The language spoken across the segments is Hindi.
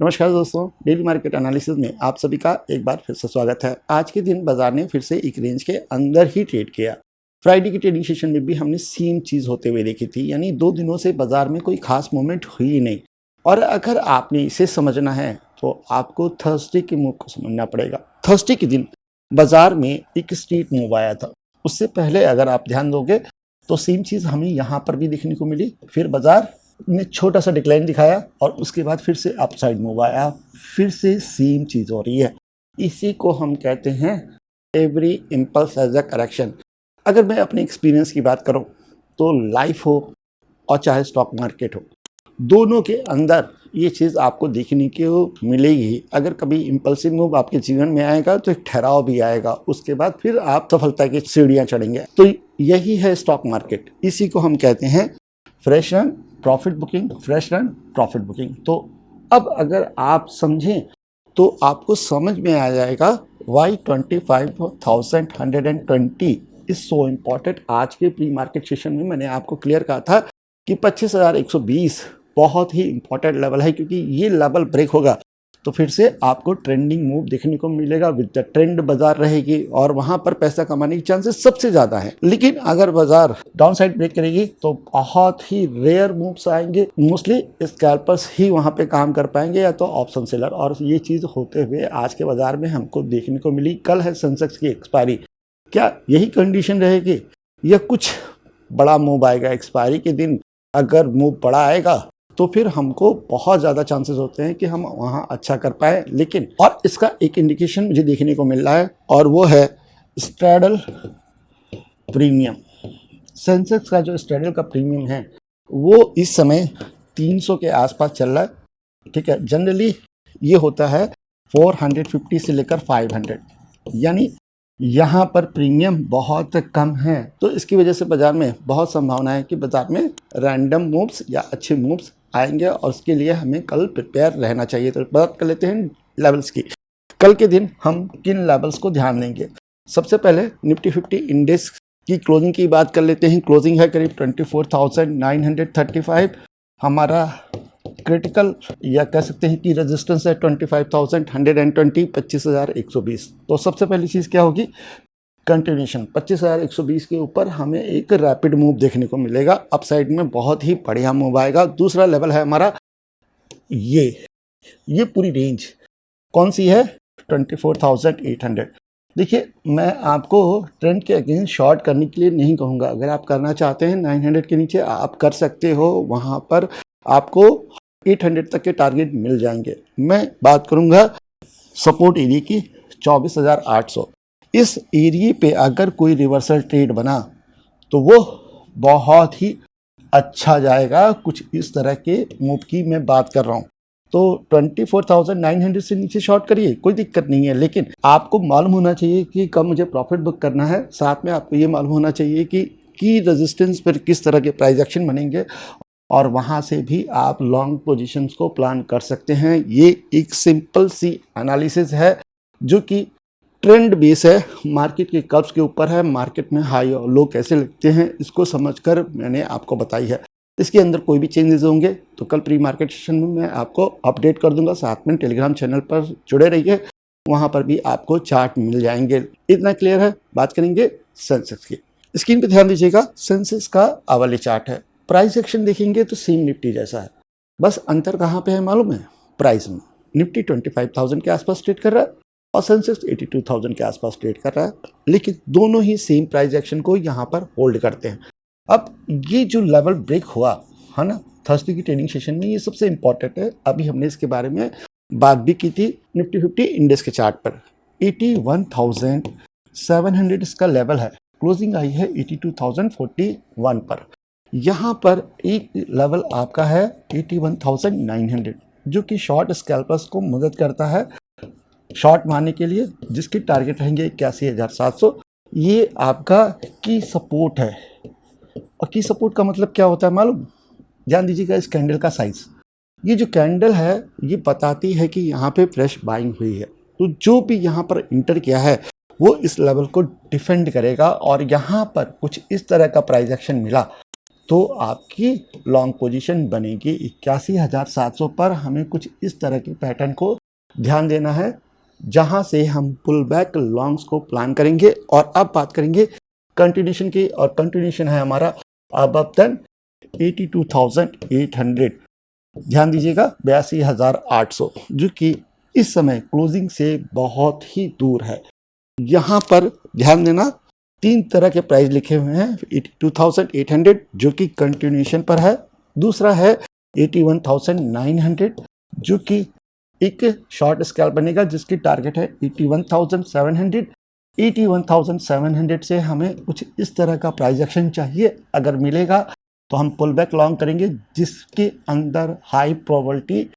नमस्कार दोस्तों, डेली मार्केट एनालिसिस में आप सभी का एक बार फिर से स्वागत है। आज के दिन बाजार ने फिर से एक रेंज के अंदर ही ट्रेड किया। फ्राइडे की ट्रेडिंग सेशन में भी हमने सेम चीज़ होते हुए देखी थी, यानी 2 दिनों से बाजार में कोई खास मूवमेंट हुई नहीं। और अगर आपने इसे समझना है तो आपको थर्सडे के मूव को समझना पड़ेगा। थर्सडे के दिन बाजार में एक स्ट्रीट मूव आया था। उससे पहले अगर आप ध्यान दोगे तो सेम चीज़ हमें यहाँ पर भी देखने को मिली। फिर बाजार ने छोटा सा डिक्लाइन दिखाया और उसके बाद फिर से अपसाइड मूव आया। फिर से सेम चीज़ हो रही है। इसी को हम कहते हैं every impulse as a correction. अगर मैं अपने एक्सपीरियंस की बात करूं तो लाइफ हो और चाहे स्टॉक मार्केट हो, दोनों के अंदर ये चीज़ आपको देखने को मिलेगी। अगर कभी इम्पल्सिव मूव आपके जीवन में आएगा तो एक ठहराव भी आएगा, उसके बाद फिर आप सफलता की सीढ़ियाँ चढ़ेंगे। तो यही है स्टॉक मार्केट। इसी को हम कहते हैं fresh run profit booking, fresh run profit booking. तो अब अगर आप समझें तो आपको समझ में आ जाएगा वाई 25,120 इज सो इम्पॉर्टेंट। आज के प्री मार्केट सेशन में मैंने आपको क्लियर कहा था कि 25,120 बहुत ही इंपॉर्टेंट लेवल है, क्योंकि ये लेवल ब्रेक होगा तो फिर से आपको ट्रेंडिंग मूव देखने को मिलेगा। विद द ट्रेंड बाजार रहेगी और वहां पर पैसा कमाने की चांसेस सबसे ज्यादा है। लेकिन अगर बाजार डाउन साइड ब्रेक करेगी तो बहुत ही रेयर मूव्स आएंगे। मोस्टली स्कैल्पर्स ही वहां पे काम कर पाएंगे या तो ऑप्शन सेलर, और ये चीज होते हुए आज के बाजार में हमको देखने को मिली। कल है सेंसेक्स की एक्सपायरी, क्या यही कंडीशन रहेगी या कुछ बड़ा मूव आएगा? एक्सपायरी के दिन अगर मूव बड़ा आएगा तो फिर हमको बहुत ज़्यादा चांसेस होते हैं कि हम वहाँ अच्छा कर पाए। लेकिन और इसका एक इंडिकेशन मुझे देखने को मिल रहा है और वो है स्ट्रैडल प्रीमियम। सेंसेक्स का जो स्ट्रैडल का प्रीमियम है वो इस समय 300 के आसपास चल रहा है। ठीक है, जनरली ये होता है 450 से लेकर 500, यानी यहाँ पर प्रीमियम बहुत कम है। तो इसकी वजह से बाजार में बहुत संभावना है कि बाजार में रैंडम मूव्स या अच्छे मूव्स आएंगे और उसके लिए हमें कल प्रिपेयर रहना चाहिए। तो बात कर लेते हैं लेवल्स की। कल के दिन हम किन लेवल्स को ध्यान देंगे? सबसे पहले निफ्टी 50 इंडेक्स की क्लोजिंग की बात कर लेते हैं। क्लोजिंग है करीब 24,935। हमारा क्रिटिकल या कह सकते हैं कि रेजिस्टेंस है 25,120, 25,120। तो सबसे पहली चीज़ क्या होगी? कंटिन्यूशन 25,120 के ऊपर हमें एक रैपिड मूव देखने को मिलेगा। अपसाइड में बहुत ही बढ़िया मूव आएगा। दूसरा लेवल है हमारा ये पूरी रेंज कौन सी है? 24,800। देखिए, मैं आपको ट्रेंड के अगेंस्ट शॉर्ट करने के लिए नहीं कहूँगा। अगर आप करना चाहते हैं 900 के नीचे आप कर सकते हो, वहाँ पर आपको 800 तक के टारगेट मिल जाएंगे। मैं बात करूंगा सपोर्ट एरिया की 24,800। इस एरिया पे अगर कोई रिवर्सल ट्रेड बना तो वो बहुत ही अच्छा जाएगा। कुछ इस तरह के मूव की मैं बात कर रहा हूँ। तो 24,900 से नीचे शॉर्ट करिए, कोई दिक्कत नहीं है। लेकिन आपको मालूम होना चाहिए कि कब मुझे प्रॉफिट बुक करना है। साथ में आपको ये मालूम होना चाहिए कि रेजिस्टेंस पर किस तरह के प्राइस एक्शन बनेंगे और वहाँ से भी आप लॉन्ग पोजीशंस को प्लान कर सकते हैं। ये एक सिंपल सी एनालिसिस है जो कि ट्रेंड बेस है, मार्केट के कर्व्स के ऊपर है। मार्केट में हाई और लो कैसे लगते हैं इसको समझकर मैंने आपको बताई है। इसके अंदर कोई भी चेंजेस होंगे तो कल प्री मार्केट सेशन में मैं आपको अपडेट कर दूंगा। साथ में टेलीग्राम चैनल पर जुड़े रहिए, वहाँ पर भी आपको चार्ट मिल जाएंगे। इतना क्लियर है। बात करेंगे सेंसेक्स की। स्क्रीन पर ध्यान दीजिएगा, सेंसेक्स का आवली चार्ट है। प्राइस एक्शन देखेंगे तो सेम निफ्टी जैसा है, बस अंतर कहाँ पे है मालूम है? प्राइस में। निफ्टी 25,000 के आसपास ट्रेड कर रहा है और सेंसेक्स 82,000 के आसपास ट्रेड कर रहा है, लेकिन दोनों ही सेम प्राइस एक्शन को यहाँ पर होल्ड करते हैं। अब ये जो लेवल ब्रेक हुआ है ना थर्सडे की ट्रेडिंग सेशन में, ये सबसे इंपॉर्टेंट है। अभी हमने इसके बारे में बात भी की थी। निफ्टी 50 इंडेक्स के चार्ट पर 81,700 इसका लेवल है। क्लोजिंग आई है 82,041 पर। यहाँ पर एक लेवल आपका है 81,900 जो कि शॉर्ट स्कैल्पर्स को मदद करता है शॉर्ट मारने के लिए, जिसकी टारगेट रहेंगे 81,700। ये आपका की सपोर्ट है। और की सपोर्ट का मतलब क्या होता है मालूम? ध्यान दीजिएगा इस कैंडल का साइज। ये जो कैंडल है ये बताती है कि यहाँ पे फ्रेश बाइंग हुई है। तो जो भी यहाँ पर इंटर किया है वो इस लेवल को डिफेंड करेगा और यहाँ पर कुछ इस तरह का प्राइस एक्शन मिला तो आपकी लॉन्ग पोजीशन बनेगी 81,700 पर। हमें कुछ इस तरह के पैटर्न को ध्यान देना है जहां से हम पुल बैक लॉन्ग्स को प्लान करेंगे। और अब बात करेंगे कंटिन्यूशन की, और कंटिन्यूशन है हमारा अबव देन 82,800। ध्यान दीजिएगा 82,800, जो कि इस समय क्लोजिंग से बहुत ही दूर है। यहाँ पर ध्यान देना, तीन तरह के प्राइस लिखे हुए हैं। 82,800 जो कि कंटिन्यूशन पर है, दूसरा है 81,900 जो कि एक शॉर्ट स्केल बनेगा जिसकी टारगेट है 81,700। 81,700 से हमें कुछ इस तरह का प्राइस एक्शन चाहिए। अगर मिलेगा तो हम पुल बैक लॉन्ग करेंगे, जिसके अंदर हाई प्रोबेबिलिटी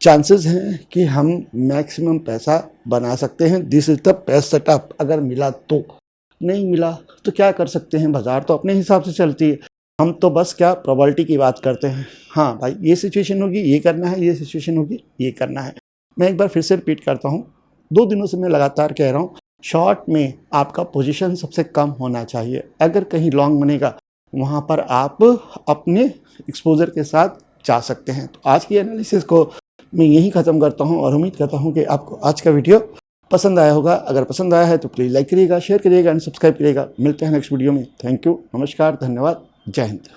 चांसेस हैं कि हम मैक्सिमम पैसा बना सकते हैं। This is the best setup. अगर मिला तो, नहीं मिला तो क्या कर सकते हैं, बाजार तो अपने हिसाब से चलती है। हम तो बस क्या प्रोबेबिलिटी की बात करते हैं। हाँ भाई, ये सिचुएशन होगी, ये करना है, ये सिचुएशन होगी, ये करना है। मैं एक बार फिर से रिपीट करता हूँ, 2 दिनों से मैं लगातार कह रहा हूँ, शॉर्ट में आपका पोजीशन सबसे कम होना चाहिए। अगर कहीं लॉन्ग बनेगा वहाँ पर आप अपने एक्सपोजर के साथ जा सकते हैं। तो आज की एनालिसिस को मैं यहीं ख़त्म करता हूं और उम्मीद करता हूं कि आपको आज का वीडियो पसंद आया होगा। अगर पसंद आया है तो प्लीज़ लाइक करिएगा, शेयर करिएगा एंड सब्सक्राइब करिएगा। मिलते हैं नेक्स्ट वीडियो में। थैंक यू, नमस्कार, धन्यवाद, जय हिंद।